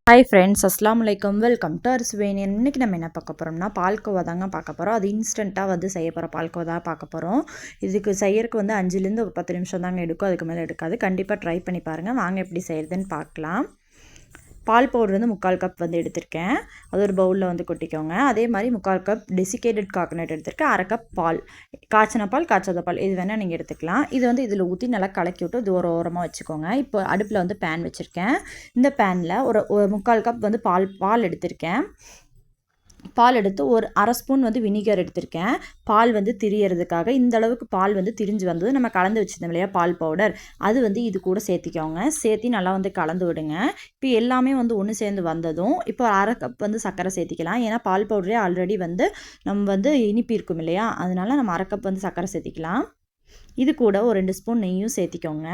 Hi friends, அஸ்ஸலாமு அலைக்கும். Welcome to அரிசுவேனியன். இன்றைக்கி நம்ம என்ன பார்க்க போகிறோம்னா பால்கோவா தாங்க பார்க்க போகிறோம். அது இன்ஸ்டண்ட்டாக செய்ய போகிற பால்கோவா தான் பார்க்க போகிறோம். இதுக்கு செய்யறதுக்கு 5லேருந்து ஒரு 10 நிமிஷம் தாங்க எடுக்கும், அதுக்கு மேலே எடுக்காது. கண்டிப்பாக ட்ரை பண்ணி பாருங்கள். வாங்க எப்படி செய்கிறதுன்னு பார்க்கலாம். பால் பவுடர் 3/4 கப் எடுத்திருக்கேன். அது ஒரு பவுலில் கொட்டிக்கோங்க. அதே மாதிரி 3/4 கப் டெசிகேட்டட் காக்கனட் எடுத்திருக்கேன். 1/2 கப் பால், காய்ச்சின பால் காய்ச்சாத பால் இது வேணால் நீங்கள் எடுத்துக்கலாம். இது இதில் ஊற்றி நல்லா கலக்கி விட்டு இது ஒரு ஓரமாக வச்சுக்கோங்க. இப்போ அடுப்பில் பேன் வச்சுருக்கேன். இந்த பேனில் ஒரு 3/4 கப் பால் எடுத்திருக்கேன். பால் எடுத்து ஒரு 1/2 ஸ்பூன் வினிகர் எடுத்திருக்கேன். பால் திரியறதுக்காக. இந்த அளவுக்கு பால் திரிஞ்சு வந்தது நம்ம கலந்து வச்சுருந்தோம் இல்லையா பால் பவுடர், அது இது கூட சேர்த்திக்கோங்க. சேர்த்தி நல்லா கலந்து விடுங்க. இப்போ எல்லாமே ஒன்று சேர்ந்து வந்ததும் இப்போ 1/2 கப் சர்க்கரை சேர்த்திக்கலாம். ஏன்னா பால் பவுடரே ஆல்ரெடி நம்ம இனிப்பு இருக்கும் இல்லையா, அதனால நம்ம 1/2 கப் சர்க்கரை சேர்த்திக்கலாம். இது கூட ஒரு 2 ஸ்பூன் நெய்யும் சேர்த்திக்கோங்க.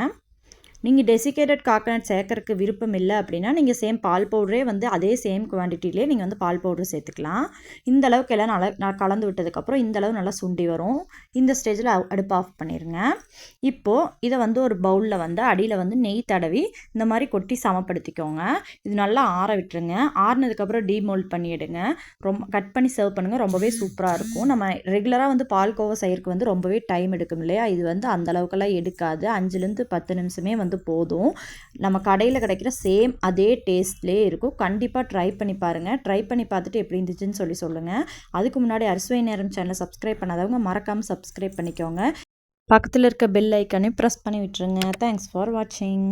நீங்கள் டெசிகேட்டட் காக்கனட் சேர்க்கறதுக்கு விருப்பம் இல்லை அப்படின்னா நீங்கள் சேம் பால் பவுடரே அதே சேம் குவான்டிட்டிலே நீங்கள் பால் பவுடர் சேர்த்துக்கலாம். இந்த அளவுக்கு எல்லாம் நல்லா கலந்து விட்டதுக்கப்புறம் இந்த அளவு நல்லா சுண்டி வரும். இந்த ஸ்டேஜில் அடுப்பு ஆஃப் பண்ணிடுங்க. இப்போது இதை ஒரு பவுலில் அடியில் நெய் தடவி இந்த மாதிரி கொட்டி சமப்படுத்திக்கோங்க. இது நல்லா ஆற விட்டுருங்க. ஆறினதுக்கப்புறம் டீமோல்ட் பண்ணிவிடுங்க. ரொம்ப கட் பண்ணி சர்வ் பண்ணுங்கள். ரொம்பவே சூப்பராக இருக்கும். நம்ம ரெகுலராக பால்கோவா செய்யறதுக்கு ரொம்பவே டைம் எடுக்கும் இல்லையா, இது அந்த அளவுக்கெல்லாம் எடுக்காது. 5லேருந்து 10 நிமிஷமே போதும். நம்ம கடையில் கிடைக்கிற சேம் அதே டேஸ்ட்லேயே இருக்கும். கண்டிப்பாக ட்ரை பண்ணி பாருங்கள். ட்ரை பண்ணி பார்த்துட்டு எப்படி இருந்துச்சுன்னு சொல்லுங்கள். அதுக்கு முன்னாடி அரிசுவேனியன் சேனலை சப்ஸ்கிரைப் பண்ணாதவங்க மறக்காமல் சப்ஸ்கிரைப் பண்ணிக்கோங்க. பக்கத்தில் இருக்க பெல் ஐக்கானே ப்ரெஸ் பண்ணி விட்டுருங்க. தேங்க்ஸ் ஃபார் வாட்சிங்.